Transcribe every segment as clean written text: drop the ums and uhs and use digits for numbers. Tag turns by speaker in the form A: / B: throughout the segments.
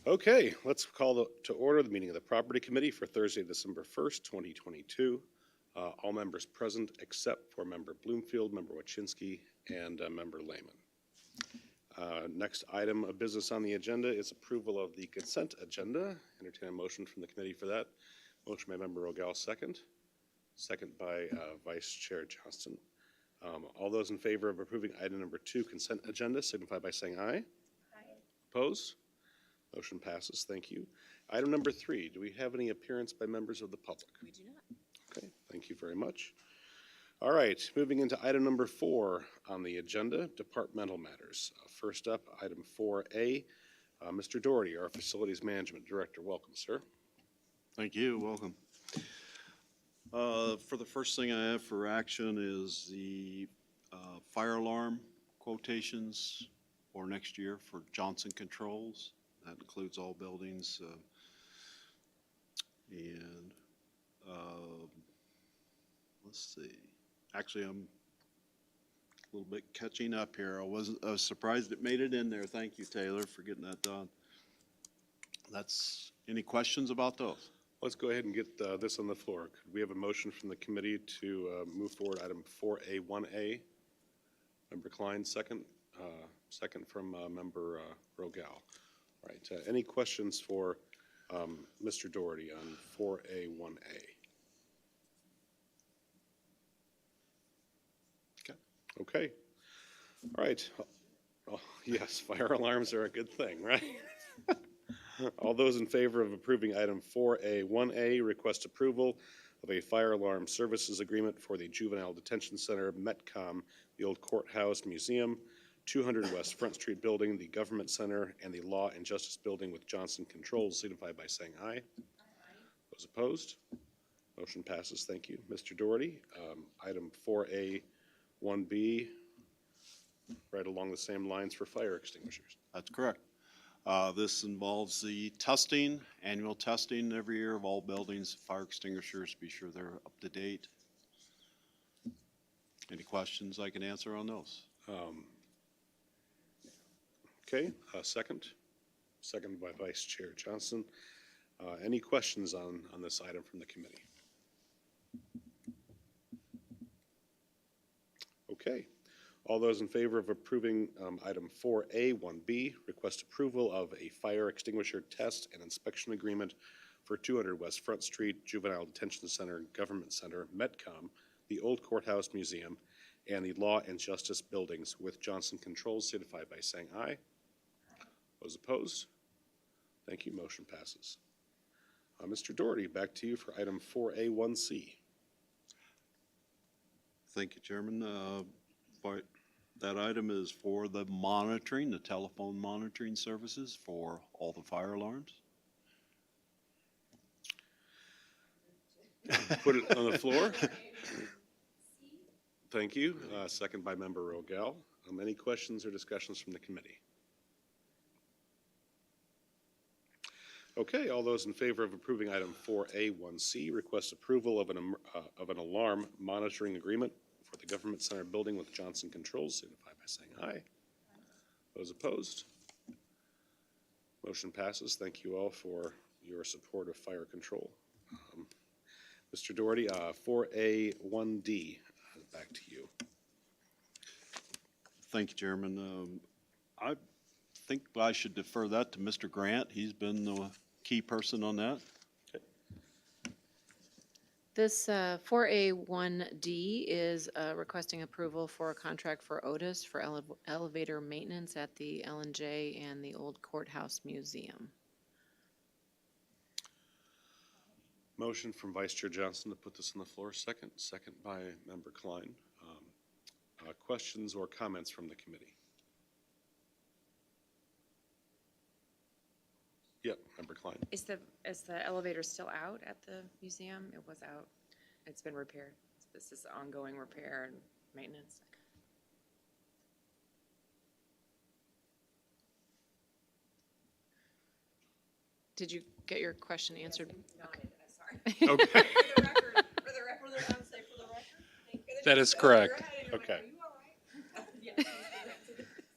A: Okay, let's call to order the meeting of the Property Committee for Thursday, December 1st, 2022. All members present except for Member Bloomfield, Member Wachinski, and Member Lehman. Next item of business on the agenda is approval of the consent agenda. Entertain a motion from the committee for that. Motion by Member Rogal, second. Second by Vice Chair Johnston. All those in favor of approving item number 2, consent agenda, signify by saying aye. Aye. Oppose? Motion passes. Thank you. Item number 3, do we have any appearance by members of the public?
B: We do not.
A: Okay, thank you very much. All right, moving into item number 4 on the agenda, departmental matters. First up, item 4A, Mr. Doherty, our Facilities Management Director. Welcome, sir.
C: Thank you. Welcome. For the first thing I have for action is the fire alarm quotations for next year for Johnson Controls. That includes all buildings. Let's see. Actually, I'm a little bit catching up here. I was surprised it made it in there. Thank you, Taylor, for getting that done. Any questions about those?
A: Let's go ahead and get this on the floor. Could we have a motion from the committee to move forward item 4A1A? Member Klein, second. Second from Member Rogal. All right. Any questions for Mr. Doherty on 4A1A? Okay. All right. Oh, yes, fire alarms are a good thing, right? All those in favor of approving item 4A1A, request approval of a fire alarm services agreement for the Juvenile Detention Center, Metcom, the Old Courthouse Museum, 200 West Front Street Building, the Government Center, and the Law and Justice Building with Johnson Controls, signify by saying aye. Aye. Those opposed? Motion passes. Thank you. Mr. Doherty, item 4A1B, right along the same lines for fire extinguishers.
C: That's correct. This involves the testing, annual testing every year of all buildings, fire extinguishers, be sure they're up to date. Any questions I can answer on those?
A: Okay, second. Second by Vice Chair Johnston. Any questions on this item from the committee? Okay. All those in favor of approving item 4A1B, request approval of a fire extinguisher test and inspection agreement for 200 West Front Street, Juvenile Detention Center, Government Center, Metcom, the Old Courthouse Museum, and the Law and Justice Buildings with Johnson Controls, signify by saying aye. Those opposed? Thank you. Motion passes. Mr. Doherty, back to you for item 4A1C.
C: Thank you, Chairman. That item is for the monitoring, the telephone monitoring services for all the fire alarms.
A: Put it on the floor. Thank you. Second by Member Rogal. Any questions or discussions from the committee? Okay, all those in favor of approving item 4A1C, request approval of an alarm monitoring agreement for the Government Center building with Johnson Controls, signify by saying aye. Those opposed? Motion passes. Thank you all for your support of fire control. Mr. Doherty, 4A1D, back to you.
C: Thank you, Chairman. I think I should defer that to Mr. Grant. He's been the key person on that.
B: This 4A1D is requesting approval for a contract for Otis for elevator maintenance at the L&J and the Old Courthouse Museum.
A: Motion from Vice Chair Johnson to put this on the floor. Second by Member Klein. Questions or comments from the committee? Yep, Member Klein.
D: Is the elevator still out at the museum? It was out. It's been repaired. This is ongoing repair and maintenance.
B: Did you get your question answered?
D: Okay. Sorry.
A: Okay.
D: For the record,
A: That is correct. Okay.
D: Are you all right?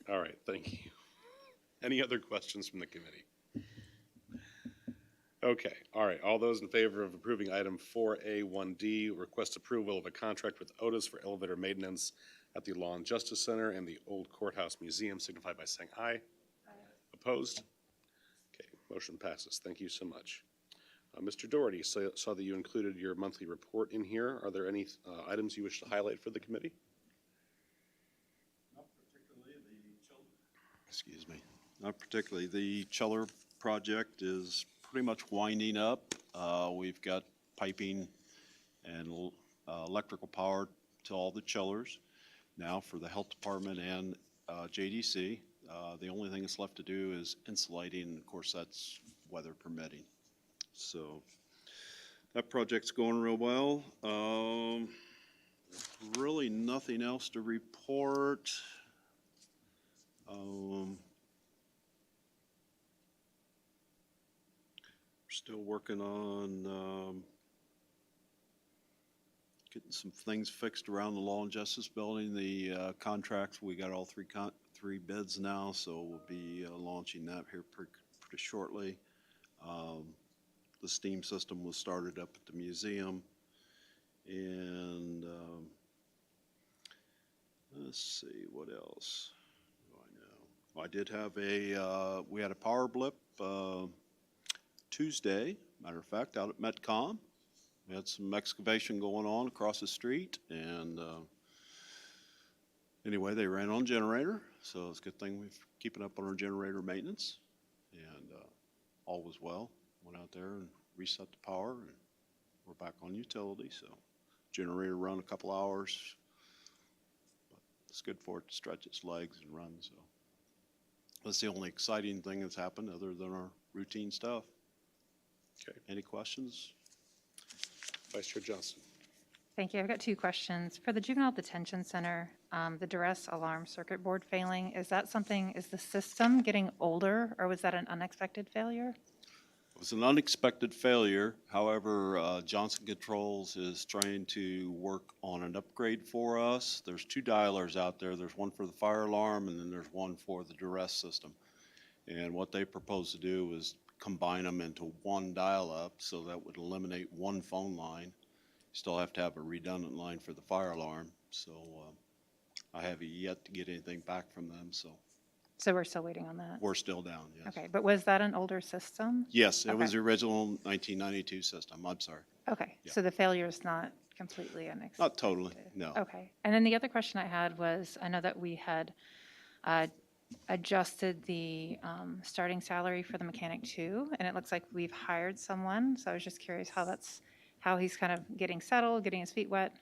A: All right, thank you. Any other questions from the committee? Okay, all right. All those in favor of approving item 4A1D, request approval of a contract with Otis for elevator maintenance at the Law and Justice Center and the Old Courthouse Museum, signify by saying aye. Opposed? Okay, motion passes. Thank you so much. Mr. Doherty, saw that you included your monthly report in here. Are there any items you wish to highlight for the committee?
C: Not particularly excuse me, not particularly. The chiller project is pretty much winding up. We've got piping and electrical power to all the chillers now for the health department and JDC. The only thing that's left to do is insulating, and of course, that's weather permitting. So that project's going real well. Really nothing else to report. We're still working on getting some things fixed around the Law and Justice Building. The contracts, we got all three bids now, so we'll be launching that here pretty shortly. The steam system was started up at the museum. And let's see, what else do I know? I did have we had a power blip Tuesday, matter of fact, out at Metcom. We had some excavation going on across the street, and anyway, they ran on generator, so it's a good thing we're keeping up on our generator maintenance, and all was well. Went out there and reset the power, and we're back on utility, so generator run a couple hours, but it's good for it to stretch its legs and run, so that's the only exciting thing that's happened other than our routine stuff.
A: Okay.
C: Any questions?
A: Vice Chair Johnson.
E: Thank you. I've got two questions. For the Juvenile Detention Center, the duress alarm circuit board failing, is the system getting older, or was that an unexpected failure?
C: It was an unexpected failure. However, Johnson Controls is trying to work on an upgrade for us. There's two dialers out there. There's one for the fire alarm, and then there's one for the duress system. And what they propose to do is combine them into one dial-up, so that would eliminate one phone line. You still have to have a redundant line for the fire alarm. So I have yet to get anything back from them, so
E: So we're still waiting on that?
C: we're still down, yes.
E: Okay, but was that an older system?
C: Yes, it was
E: Okay.
C: the original 1992 system. I'm sorry.
E: Okay,
C: Yeah.
E: so the failure is not completely unexpected?
C: Not totally, no.
E: Okay, and then the other question I had was, I know that we had adjusted the starting salary for the mechanic too, and it looks like we've hired someone, so I was just curious how he's kind of getting settled, getting his feet wet.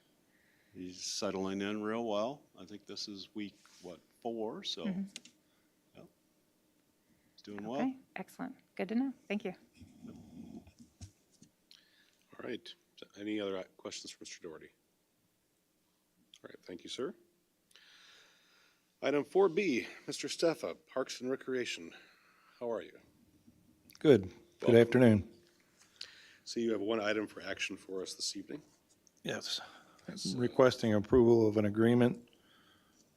C: He's settling in real well. I think this is week, 4, so,
E: Mhm.
C: yeah. He's doing well.
E: Okay, excellent, good to know, thank you.
A: All right. Any other questions for Mr. Doherty? All right, thank you, sir. Item 4B, Mr. Steffa, Parks and Recreation. How are you?
F: Good. Good
A: Welcome.
F: afternoon.
A: So you have one item for action for us this evening.
F: Yes. Requesting approval of an agreement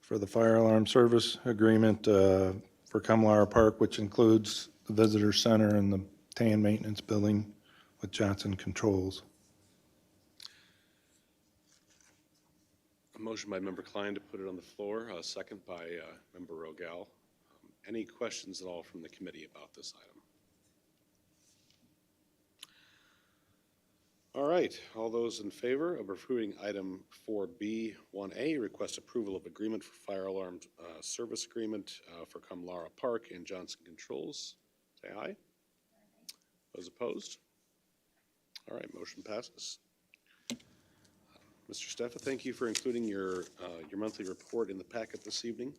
F: for the fire alarm service agreement for Kamlara Park, which includes the visitor center and the TAN maintenance building with Johnson Controls.
A: A motion by Member Klein to put it on the floor, a second by Member Rogel. Any questions at all from the committee about this item? All right, all those in favor of approving item 4B1A, request approval of agreement for fire alarm service agreement for Kamlara Park and Johnson Controls, say aye. Those opposed? All right, motion passes. Mr. Steffa, thank you for including your monthly report in the packet this evening.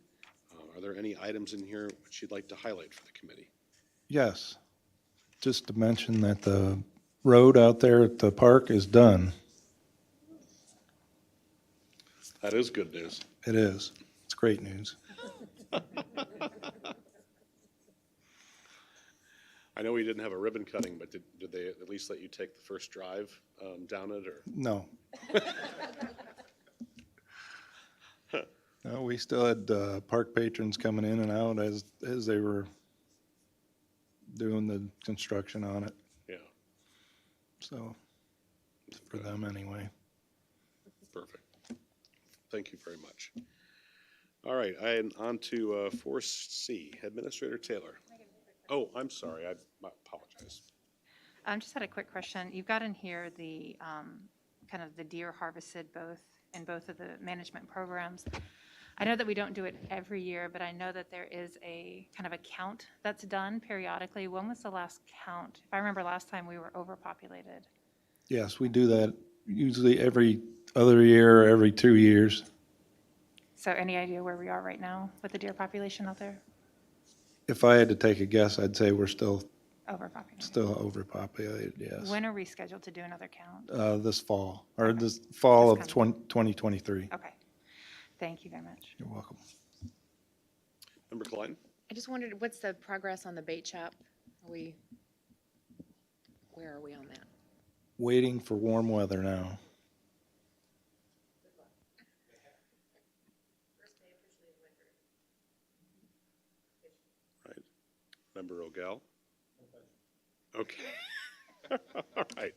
A: Are there any items in here which you'd like to highlight for the committee?
F: Yes. Just to mention that the road out there at the park is done.
A: That is good news.
F: It is. It's great news.
A: I know we didn't have a ribbon cutting, but did they at least let you take the first drive down it, or?
F: No. No, we still had park patrons coming in and out as they were doing the construction on it.
A: Yeah,
F: So, for them anyway.
A: Perfect. Thank you very much. All right, and on to 4C, Administrator Taylor. Oh, I'm sorry, I apologize.
E: Just had a quick question. You've got in here the, kind of the deer harvested in both of the management programs. I know that we don't do it every year, but I know that there is a kind of a count that's done periodically. When was the last count? If I remember last time, we were overpopulated.
F: Yes, we do that usually every other year, or every 2 years.
E: So any idea where we are right now with the deer population out there?
F: If I had to take a guess, I'd say we're still
E: Overpopulated.
F: overpopulated, yes.
E: When are we scheduled to do another count?
F: This fall, or this fall of
E: This coming.
F: 2023.
E: Okay. Thank you very much.
F: You're welcome.
A: Member Klein?
D: I just wondered, what's the progress on the bait shop? Where are we on that?
F: Waiting for warm weather now.
A: Right. Member O'Gall? Okay. All right.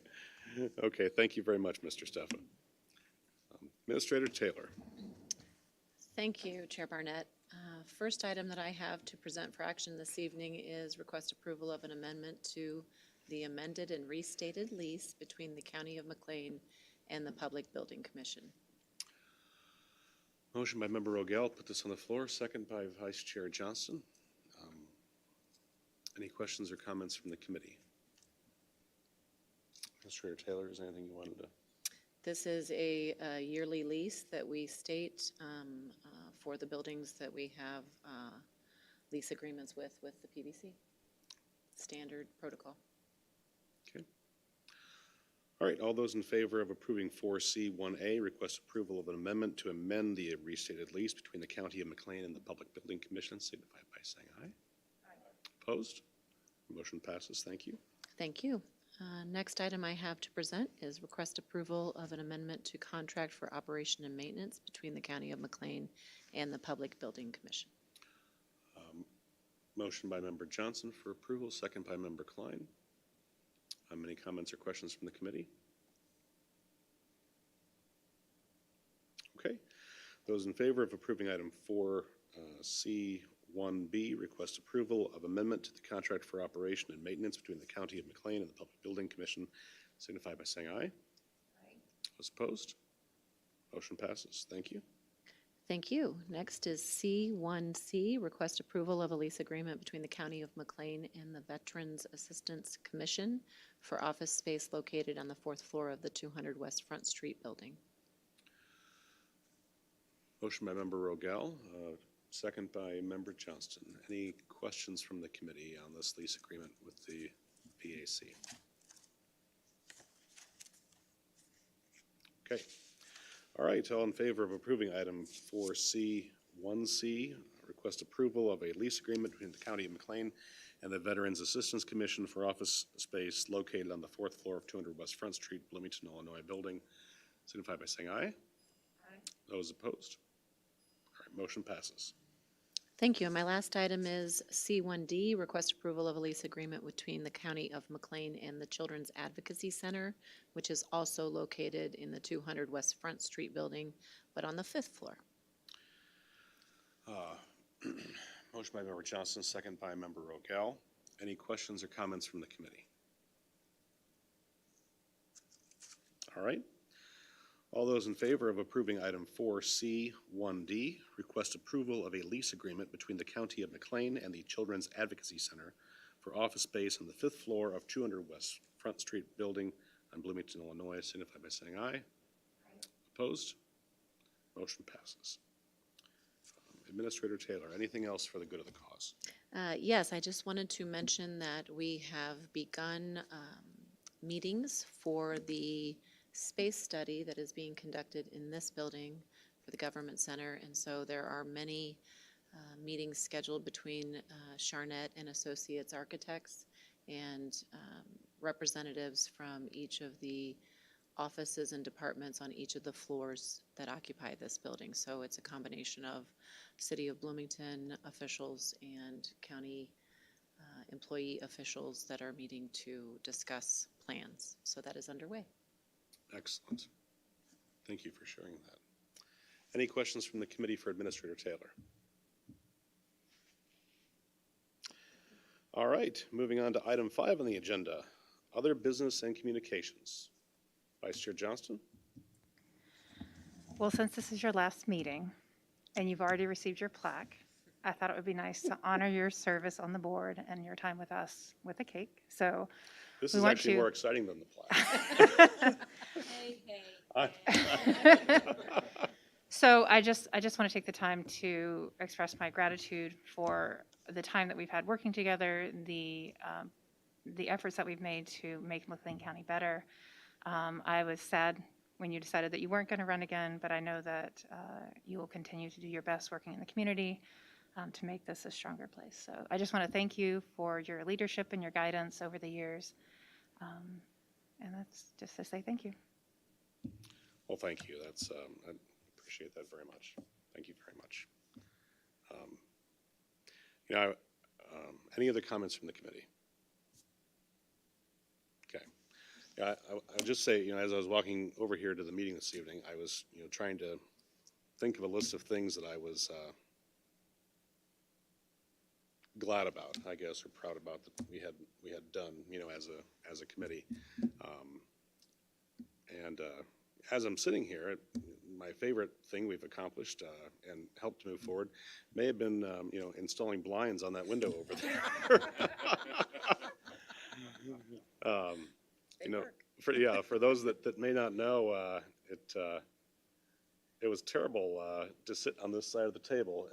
A: Okay, thank you very much, Mr. Stefan. Administrator Taylor.
B: Thank you, Chair Barnett. First item that I have to present for action this evening is request approval of an amendment to the amended and restated lease between the County of McLean and the Public Building Commission.
A: Motion by Member O'Gall, put this on the floor, second by Vice Chair Johnston. Any questions or comments from the committee? Administrator Taylor, is there anything you wanted to?
B: This is a yearly lease that we state for the buildings that we have lease agreements with the PBC. Standard protocol.
A: Okay. All right, all those in favor of approving 4C1A, request approval of an amendment to amend the restated lease between the County of McLean and the Public Building Commission, signify by saying aye. Aye. Opposed? Motion passes. Thank you.
B: Thank you. Next item I have to present is request approval of an amendment to contract for operation and maintenance between the County of McLean and the Public Building Commission.
A: Motion by Member Johnson for approval, second by Member Klein. Any comments or questions from the committee? Okay. Those in favor of approving item 4C1B, request approval of amendment to the contract for operation and maintenance between the County of McLean and the Public Building Commission, signify by saying aye. Aye. Those opposed? Motion passes. Thank you.
B: Thank you. Next is C1C, request approval of a lease agreement between the County of McLean and the Veterans Assistance Commission for office space located on the 4th floor of the 200 West Front Street building.
A: Motion by Member Rogel, second by Member Johnston. Any questions from the committee on this lease agreement with the VAC? Okay. All right, all in favor of approving item 4C1C, request approval of a lease agreement between the County of McLean and the Veterans Assistance Commission for office space located on the 4th floor of 200 West Front Street, Bloomington, Illinois building, signify by saying aye. Aye. Those opposed? All right, motion passes.
B: Thank you. And my last item is C1D, request approval of a lease agreement between the County of McLean and the Children's Advocacy Center, which is also located in the 200 West Front Street building, but on the 5th floor.
A: Motion by Member Johnson, second by Member Rogel. Any questions or comments from the committee? All right. All those in favor of approving item 4C1D, request approval of a lease agreement between the County of McLean and the Children's Advocacy Center for office space on the 5th floor of 200 West Front Street building on Bloomington, Illinois, signify by saying aye. Aye. Opposed? Motion passes. Administrator Taylor, anything else for the good of the cause?
B: Yes, I just wanted to mention that we have begun meetings for the space study that is being conducted in this building for the Government Center. And so there are many meetings scheduled between Charnett and Associates Architects and representatives from each of the offices and departments on each of the floors that occupy this building. So it's a combination of City of Bloomington officials and county employee officials that are meeting to discuss plans. So that is underway.
A: Excellent. Thank you for sharing that. Any questions from the committee for Administrator Taylor? All right, moving on to item 5 on the agenda, other business and communications. Vice Chair Johnston?
E: Well, since this is your last meeting and you've already received your plaque, I thought it would be nice to honor your service on the board and your time with us with a cake. So
A: This
E: We
A: is
E: want
A: actually
E: to-
A: more exciting than the plaque.
E: So I just want to take the time to express my gratitude for the time that we've had working together, the efforts that we've made to make McLean County better. I was sad when you decided that you weren't going to run again, but I know that you will continue to do your best working in the community to make this a stronger place. So I just want to thank you for your leadership and your guidance over the years. And that's just to say thank you.
A: Well, thank you. That's, I appreciate that very much. Thank you very much. You know, any other comments from the committee? Okay. Yeah, I'll just say, you know, as I was walking over here to the meeting this evening, I was, you know, trying to think of a list of things that I was glad about, I guess, or proud about that we had done, you know, as a committee. As I'm sitting here, my favorite thing we've accomplished and helped move forward may have been, you know, installing blinds on that window over there. You know, for those that may not know, it was terrible to sit on this side of the table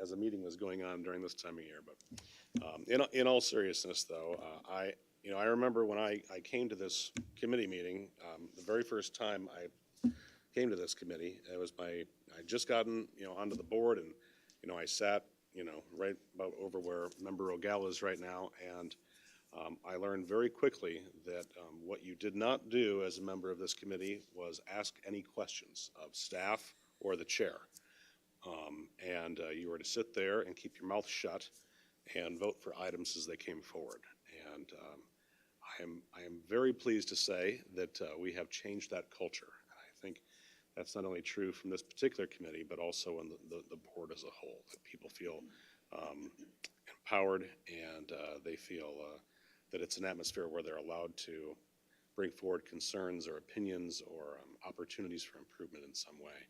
A: as a meeting was going on during this time of year. But in all seriousness, though, I remember when I came to this committee meeting, the very first time I came to this committee, I just gotten, you know, onto the board, and, you know, I sat, you know, right about over where Member O'Gall is right now, and I learned very quickly that what you did not do as a member of this committee was ask any questions of staff or the chair. You were to sit there and keep your mouth shut and vote for items as they came forward. And I am very pleased to say that we have changed that culture. And I think that's not only true from this particular committee, but also in the board as a whole, that people feel empowered, and they feel that it's an atmosphere where they're allowed to bring forward concerns or opinions or opportunities for improvement in some way.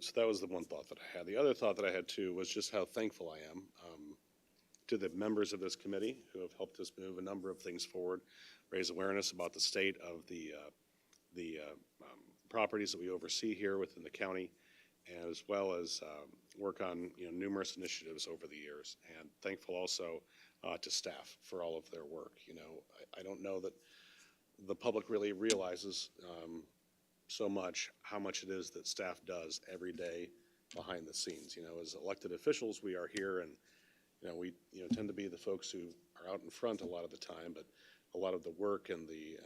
A: So that was the one thought that I had. The other thought that I had too was just how thankful I am to the members of this committee who have helped us move a number of things forward, raise awareness about the state of the properties that we oversee here within the county, as well as work on, you know, numerous initiatives over the years. And thankful also to staff for all of their work. You know, I don't know that the public really realizes so much how much it is that staff does every day behind the scenes. You know, as elected officials, we are here, and we tend to be the folks who are out in front a lot of the time, but a lot of the work and the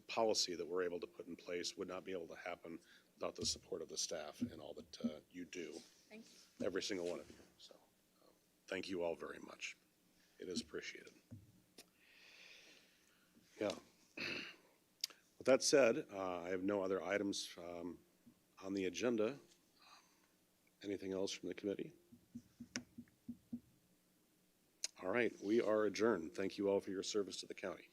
A: policy that we're able to put in place would not be able to happen without the support of the staff and all that you do.
D: Thank you.
A: Every single one of you. So thank you all very much. It is appreciated. Yeah. With that said, I have no other items on the agenda. Anything else from the committee? All right, we are adjourned. Thank you all for your service to the county.